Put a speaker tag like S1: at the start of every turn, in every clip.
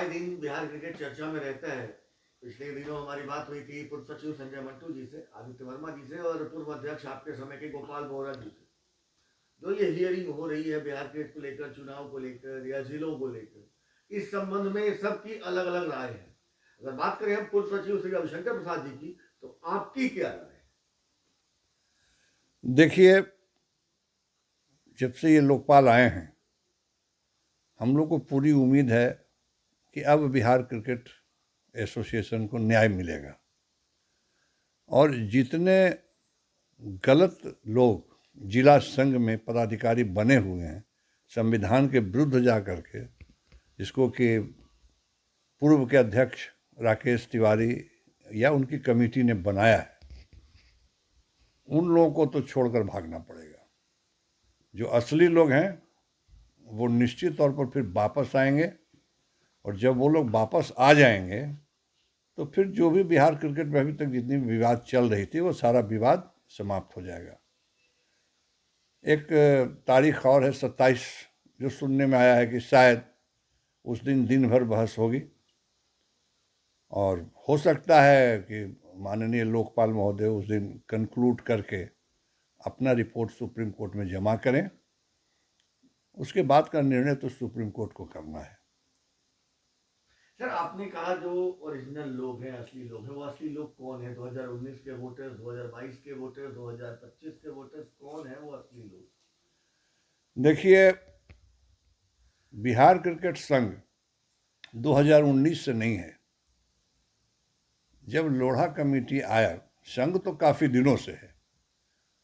S1: आए दिन बिहार क्रिकेट चर्चा में रहता है। पिछले दिनों हमारी बात हुई थी पूर्व सचिव संजय मंटू जी से, आदित्य वर्मा जी से और पूर्व अध्यक्ष आपके समय के गोपाल बोहरा जी से। जो ये हियरिंग हो रही है बिहार क्रिकेट को लेकर, चुनाव को लेकर या जिलों को लेकर, इस संबंध में सबकी अलग अलग राय है। अगर बात करें हम पूर्व सचिव श्री रविशंकर प्रसाद जी की, तो आपकी क्या राय है?
S2: देखिए, जब से ये लोकपाल आए हैं, हम लोग को पूरी उम्मीद है कि अब बिहार क्रिकेट एसोसिएशन को न्याय मिलेगा और जितने गलत लोग जिला संघ में पदाधिकारी बने हुए हैं संविधान के विरुद्ध जा कर के, जिसको कि पूर्व के अध्यक्ष राकेश तिवारी या उनकी कमेटी ने बनाया है, उन लोगों को तो छोड़कर भागना पड़ेगा। जो असली लोग हैं वो निश्चित तौर पर फिर वापस आएंगे और जब वो लोग वापस आ जाएंगे तो फिर जो भी बिहार क्रिकेट में अभी तक जितनी भी विवाद चल रही थी वो सारा विवाद समाप्त हो जाएगा। एक तारीख और है 27, जो सुनने में आया है कि शायद उस दिन दिन भर बहस होगी और हो सकता है कि माननीय लोकपाल महोदय उस दिन कंक्लूड करके अपना रिपोर्ट सुप्रीम कोर्ट में जमा करें। उसके बाद का निर्णय तो सुप्रीम कोर्ट को करना है।
S1: सर, आपने कहा जो ओरिजिनल लोग हैं, असली लोग हैं, वो असली लोग कौन है? 2019 के वोटर्स, 2022 के वोटर्स, 2025 के वोटर्स, कौन है वो असली लोग?
S2: देखिए, बिहार क्रिकेट संघ 2019 से नहीं है। जब लोढ़ा कमेटी आया, संघ तो काफ़ी दिनों से है।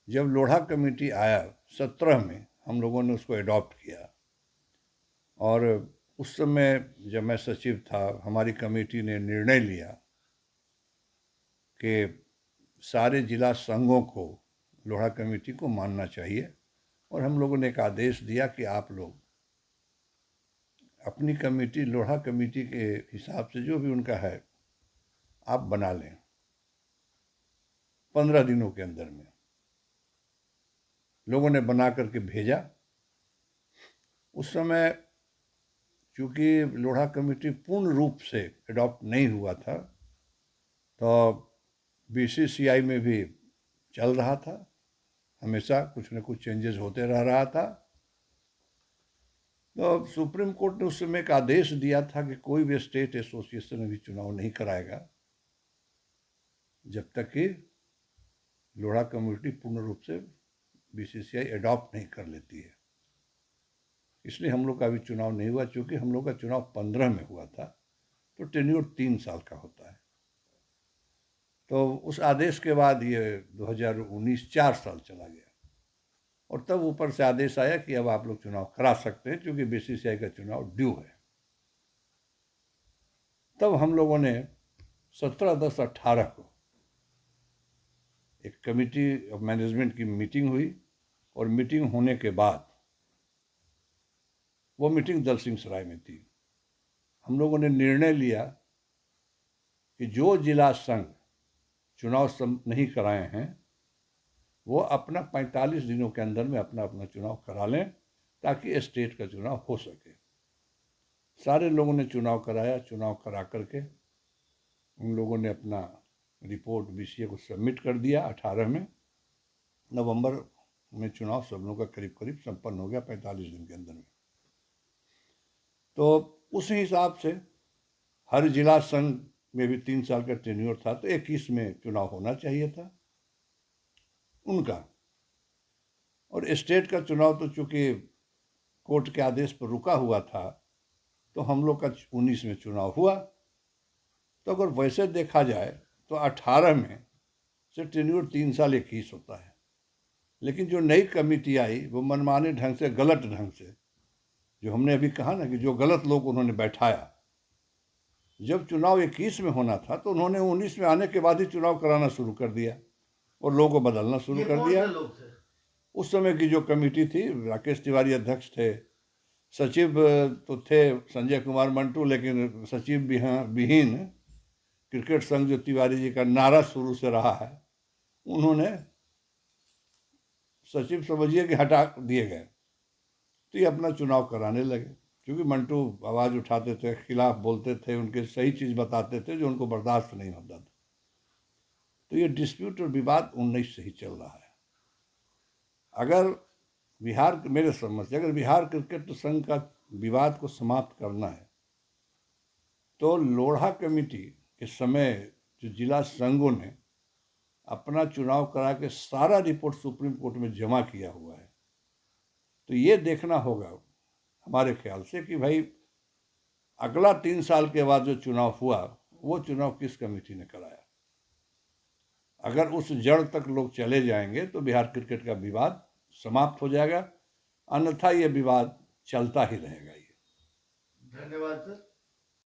S2: जब लोढ़ा कमेटी आया 17 में, हम लोगों ने उसको एडॉप्ट किया और उस समय जब मैं सचिव था, हमारी कमेटी ने निर्णय लिया कि सारे जिला संघों को लोढ़ा कमेटी को मानना चाहिए और हम लोगों ने एक आदेश दिया कि आप लोग अपनी कमेटी, लोढ़ा कमेटी के हिसाब से जो भी उनका है, आप बना लें 15 दिनों के अंदर में। लोगों ने बना करके भेजा। उस समय चूँकि लोढ़ा कमेटी पूर्ण रूप से एडॉप्ट नहीं हुआ था, तो बीसीसीआई में भी चल रहा था, हमेशा कुछ न कुछ चेंजेस होते रह रहा था। तो सुप्रीम कोर्ट ने उस समय एक आदेश दिया था कि कोई भी स्टेट एसोसिएशन अभी चुनाव नहीं कराएगा जब तक कि लोढ़ा कमेटी पूर्ण रूप से बीसीसीआई एडॉप्ट नहीं कर लेती है। इसलिए हम लोग का अभी चुनाव नहीं हुआ। चूँकि हम लोग का चुनाव 15 में हुआ था, तो टेन्योर 3 साल का होता है। तो उस आदेश के बाद ये 2019 4 साल चला गया और तब ऊपर से आदेश आया कि अब आप लोग चुनाव करा सकते हैं, क्योंकि बीसीसीआई का चुनाव ड्यू है। तब हम लोगों ने 17-10-18 को एक कमेटी ऑफ मैनेजमेंट की मीटिंग हुई और मीटिंग होने के बाद, वो मीटिंग दल सिंह सराय में थी, हम लोगों ने निर्णय लिया कि जो जिला संघ चुनाव नहीं कराए हैं वो अपना 45 दिनों के अंदर में अपना अपना चुनाव करा लें, ताकि स्टेट का चुनाव हो सके। सारे लोगों ने चुनाव कराया। चुनाव करा करके उन लोगों ने अपना रिपोर्ट बीसीए को सबमिट कर दिया। 18 में, नवंबर में चुनाव सब लोगों का करीब करीब संपन्न हो गया 45 दिन के अंदर में। तो उस हिसाब से हर जिला संघ में भी 3 साल का टेन्योर था, तो 21 में चुनाव होना चाहिए था उनका। और स्टेट का चुनाव तो चूँकि कोर्ट के आदेश पर रुका हुआ था, तो हम लोग का 19 में चुनाव हुआ। तो अगर वैसे देखा जाए तो 18 में से टेन्योर 3 साल 21 होता है। लेकिन जो नई कमेटी आई वो मनमाने ढंग से, गलत ढंग से, जो हमने अभी कहा ना कि जो गलत लोग उन्होंने बैठाया, जब चुनाव 21 में होना था तो उन्होंने 19 में आने के बाद ही चुनाव कराना शुरू कर दिया और लोगों को बदलना शुरू कर दिया।
S1: लोग थे?
S2: उस समय की जो कमेटी थी, राकेश तिवारी अध्यक्ष थे, सचिव तो थे संजय कुमार मंटू, लेकिन सचिव विहीन क्रिकेट संघ जो तिवारी जी का नारा शुरू से रहा है, उन्होंने सचिव समझिए कि हटा दिए गए। तो ये अपना चुनाव कराने लगे। क्योंकि मंटू आवाज़ उठाते थे, खिलाफ बोलते थे, उनके सही चीज़ बताते थे जो उनको बर्दाश्त नहीं होता था। तो ये डिस्प्यूट और विवाद 19 से ही चल रहा है। अगर बिहार, मेरे समझ से अगर बिहार क्रिकेट संघ का विवाद को समाप्त करना है तो लोढ़ा कमेटी के समय जो जिला संघों ने अपना चुनाव करा के सारा रिपोर्ट सुप्रीम कोर्ट में जमा किया हुआ है, तो ये देखना होगा हमारे ख्याल से कि भाई अगला 3 साल के बाद जो चुनाव हुआ वो चुनाव किस कमेटी ने कराया। अगर उस जड़ तक लोग चले जाएंगे तो बिहार क्रिकेट का विवाद समाप्त हो जाएगा, अन्यथा ये विवाद चलता ही रहेगा। ये
S1: धन्यवाद सर।